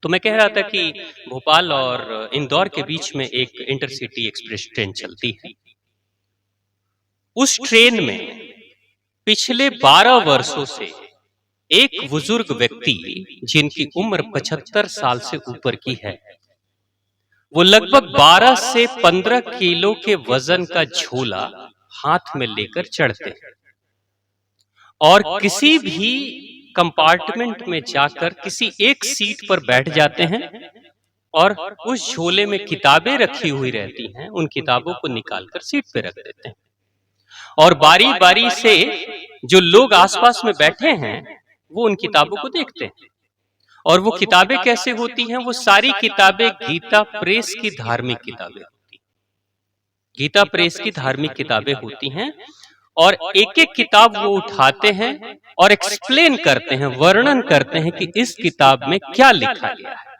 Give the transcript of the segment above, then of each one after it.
तो मैं कह रहा था कि भोपाल और इंदौर के बीच में एक इंटरसिटी एक्सप्रेस ट्रेन चलती है। उस ट्रेन में पिछले 12 वर्षों से एक बुजुर्ग व्यक्ति जिनकी उम्र 75 साल से ऊपर की है, वो लगभग 12 से 15 किलो के वजन का झोला हाथ में लेकर चढ़ते हैं और किसी भी कंपार्टमेंट में जाकर किसी एक सीट पर बैठ जाते हैं और उस झोले में किताबें रखी हुई रहती हैं, उन किताबों को निकालकर सीट पे रख देते हैं और बारी बारी से जो लोग आसपास में बैठे हैं वो उन किताबों को देखते हैं। और वो किताबें कैसे होती हैं? वो सारी किताबें गीता प्रेस की धार्मिक किताबें होती हैं। गीता प्रेस की धार्मिक किताबें होती हैं और एक एक किताब वो उठाते हैं और एक्सप्लेन करते हैं, वर्णन करते हैं कि इस किताब में क्या लिखा गया है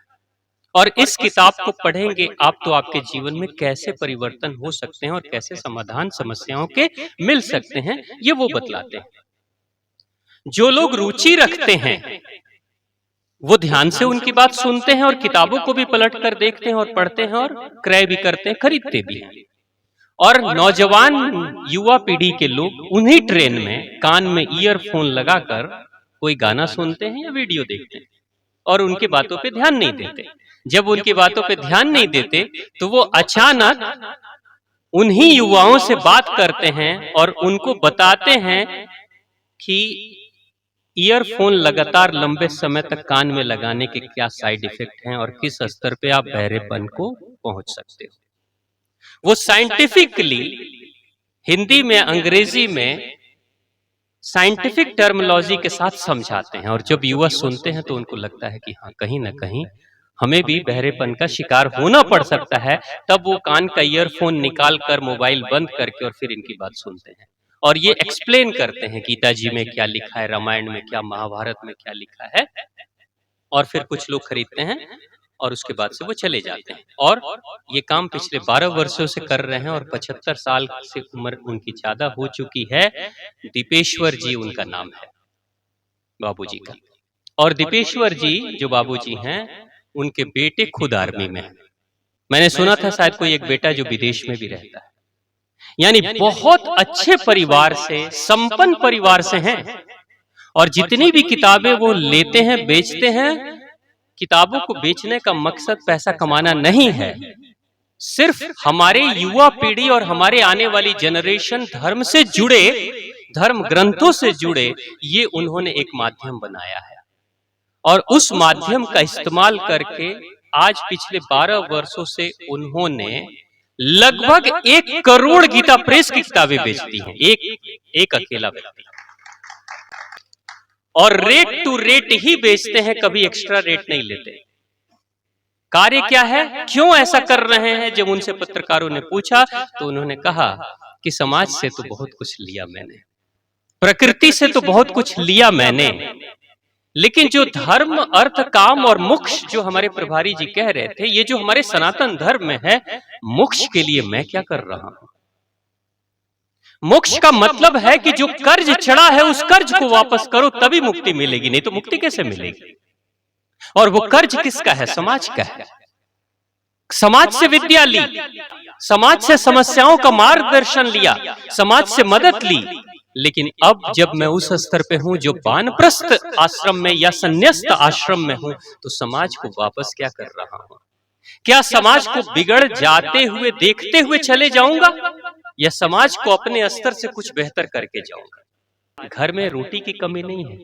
और इस किताब को पढ़ेंगे आप तो आपके जीवन में कैसे परिवर्तन हो सकते हैं और कैसे समाधान समस्याओं के मिल सकते हैं, ये वो बतलाते हैं। जो लोग रुचि रखते हैं वो ध्यान से उनकी बात सुनते हैं और किताबों को भी पलट कर देखते हैं और पढ़ते हैं और क्रय भी करते हैं, खरीदते भी हैं। और नौजवान युवा पीढ़ी के लोग उन्हीं ट्रेन में कान में ईयरफोन लगाकर कोई गाना सुनते हैं या वीडियो देखते हैं और उनकी बातों पे ध्यान नहीं देते। जब उनकी बातों पे ध्यान नहीं देते तो वो अचानक उन्हीं युवाओं से बात करते हैं और उनको बताते हैं कि ईयरफोन लगातार लंबे समय तक कान में लगाने के क्या साइड इफेक्ट हैं और किस स्तर पे आप बहरेपन को पहुंच सकते हो। वो साइंटिफिकली हिंदी में अंग्रेजी में साइंटिफिक टर्मिनोलॉजी के साथ समझाते हैं और जब युवा सुनते हैं तो उनको लगता है कि हाँ, कहीं ना कहीं हमें भी बहरेपन का शिकार होना पड़ सकता है। तब वो कान का ईयरफोन निकाल कर मोबाइल बंद करके और फिर इनकी बात सुनते हैं और ये एक्सप्लेन करते हैं गीता जी में क्या लिखा है, रामायण में क्या, महाभारत में क्या लिखा है और फिर कुछ लोग खरीदते हैं और उसके बाद से वो चले जाते हैं। और ये काम पिछले 12 वर्षों से कर रहे हैं और 75 साल से उम्र उनकी ज्यादा हो चुकी है। दीपेश्वर जी उनका नाम है, बाबूजी का। और दीपेश्वर जी जो बाबूजी हैं उनके बेटे खुद आर्मी में हैं। मैंने सुना था शायद कोई एक बेटा जो विदेश में भी रहता है। यानी बहुत अच्छे परिवार से, संपन्न परिवार से हैं और जितनी भी किताबें वो लेते हैं, बेचते हैं, किताबों को बेचने का मकसद पैसा कमाना नहीं है, सिर्फ हमारे युवा पीढ़ी और हमारे आने वाली जनरेशन धर्म से जुड़े, धर्म ग्रंथों से जुड़े, ये उन्होंने एक माध्यम बनाया है और उस माध्यम का इस्तेमाल करके आज पिछले 12 वर्षों से उन्होंने लगभग 1 करोड़ गीता प्रेस की किताबें बेचती हैं, एक अकेला व्यक्ति। और रेट टू रेट ही बेचते हैं, कभी एक्स्ट्रा रेट नहीं लेते। कार्य क्या है, क्यों ऐसा कर रहे हैं? जब उनसे पत्रकारों ने पूछा तो उन्होंने कहा कि समाज से तो बहुत कुछ लिया मैंने, प्रकृति से तो बहुत कुछ लिया मैंने, लेकिन जो धर्म, अर्थ, काम और मोक्ष जो हमारे प्रभारी जी कह रहे थे, ये जो हमारे सनातन धर्म में है, मोक्ष के लिए मैं क्या कर रहा हूं? मोक्ष का मतलब है कि जो कर्ज चढ़ा है उस कर्ज को वापस करो तभी मुक्ति मिलेगी, नहीं तो मुक्ति कैसे मिलेगी? और वो कर्ज किसका है? समाज का है। समाज से विद्या ली, समाज से समस्याओं का मार्गदर्शन लिया, समाज से मदद ली, लेकिन अब जब मैं उस स्तर पे हूं जो वानप्रस्थ आश्रम में या संन्यास्त आश्रम में हूं, तो समाज को वापस क्या कर रहा हूं? क्या समाज को बिगड़ जाते हुए देखते हुए चले जाऊंगा या समाज को अपने स्तर से कुछ बेहतर करके जाऊंगा? घर में रोटी की कमी नहीं है,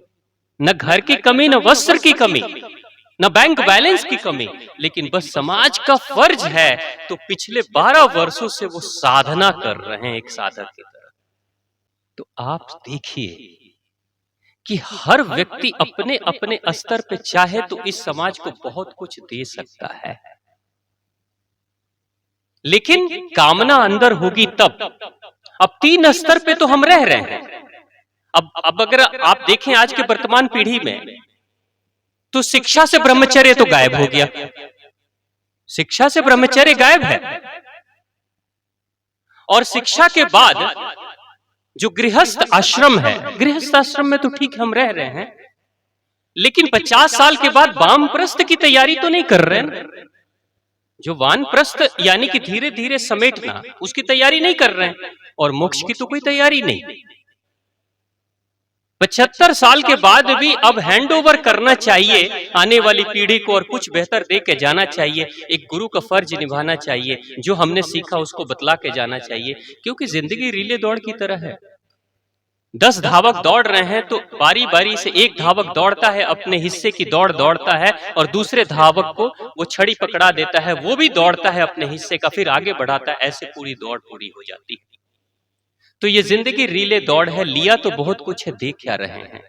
न घर की कमी, न वस्त्र की कमी, न बैंक बैलेंस की कमी, लेकिन बस समाज का फर्ज है। तो पिछले 12 वर्षों से वो साधना कर रहे हैं एक साधक की तरह। तो आप देखिए कि हर व्यक्ति अपने अपने स्तर पे चाहे तो इस समाज को बहुत कुछ दे सकता है, लेकिन कामना अंदर होगी तब। अब 3 स्तर पे तो हम रह रहे हैं। अब अगर आप देखें आज के वर्तमान पीढ़ी में, तो शिक्षा से ब्रह्मचर्य तो गायब हो गया, शिक्षा से ब्रह्मचर्य गायब है। और शिक्षा के बाद जो गृहस्थ आश्रम है, गृहस्थ आश्रम में तो ठीक हम रह रहे हैं, लेकिन 50 साल के बाद वानप्रस्थ की तैयारी तो नहीं कर रहे हैं ना। जो वानप्रस्थ यानी कि धीरे धीरे समेटना, उसकी तैयारी नहीं कर रहे हैं, और मोक्ष की तो कोई तैयारी नहीं। 75 साल के बाद भी अब हैंडओवर करना चाहिए आने वाली पीढ़ी को, और कुछ बेहतर दे के जाना चाहिए। एक गुरु का फर्ज निभाना चाहिए, जो हमने सीखा उसको बतला के जाना चाहिए, क्योंकि जिंदगी रीले दौड़ की तरह है। 10 धावक दौड़ रहे हैं तो बारी बारी से एक धावक दौड़ता है, अपने हिस्से की दौड़ दौड़ता है, और दूसरे धावक को वो छड़ी पकड़ा देता है, वो भी दौड़ता है अपने हिस्से का, फिर आगे बढ़ाता है, ऐसे पूरी दौड़ पूरी हो जाती है। तो ये जिंदगी रीले दौड़ है। लिया तो बहुत कुछ है, दे क्या रहे हैं।